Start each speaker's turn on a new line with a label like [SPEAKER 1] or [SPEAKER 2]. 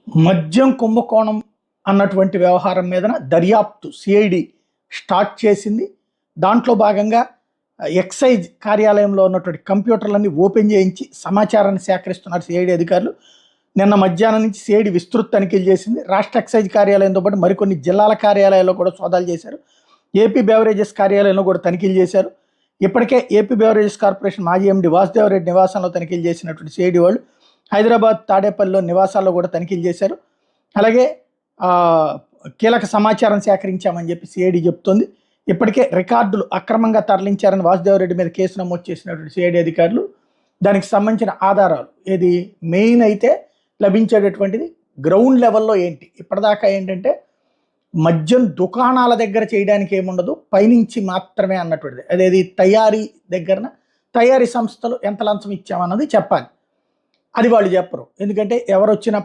[SPEAKER 1] మద్యం కుంభకోణం అన్నటువంటి వ్యవహారం మీదన దర్యాప్తు సిఐడి స్టార్ట్ చేసింది. దాంట్లో భాగంగా ఎక్సైజ్ కార్యాలయంలో ఉన్నటువంటి కంప్యూటర్లన్నీ ఓపెన్ చేయించి సమాచారాన్ని సేకరిస్తున్నారు సిఐడి అధికారులు. నిన్న మధ్యాహ్నం నుంచి సిఐడి విస్తృత తనిఖీలు చేసింది. రాష్ట్ర ఎక్సైజ్ కార్యాలయంతో పాటు మరికొన్ని జిల్లాల కార్యాలయాల్లో కూడా సోదాలు చేశారు. ఏపీ బెవరేజెస్ కార్యాలయంలో కూడా తనిఖీలు చేశారు. ఇప్పటికే ఏపీ బెవరేజెస్ కార్పొరేషన్ మాజీ ఎండి వాసుదేవ్ రెడ్డి నివాసంలో తనిఖీలు చేసినటువంటి సిఐడి వాళ్ళు హైదరాబాద్ తాడేపల్లిలో నివాసాల్లో కూడా తనిఖీలు చేశారు. అలాగే కీలక సమాచారం సేకరించామని చెప్పి సిఐడి చెప్తోంది. ఇప్పటికే రికార్డులు అక్రమంగా తరలించారని వాసుదేవ్ రెడ్డి మీద కేసు నమోదు చేసినటువంటి సిఐడి అధికారులు దానికి సంబంధించిన ఆధారాలు ఏది మెయిన్ అయితే లభించేటటువంటిది గ్రౌండ్ లెవెల్లో ఏంటి ఇప్పటిదాకా ఏంటంటే మద్యం దుకాణాల దగ్గర చేయడానికి ఏముండదు, పైనుంచి మాత్రమే అన్నటువంటిది. అదేది తయారీ దగ్గరన తయారీ సంస్థలు ఎంత లంచం ఇచ్చామన్నది చెప్పాలి. అది వాళ్ళు చెప్పరు. ఎందుకంటే ఎవరు వచ్చినా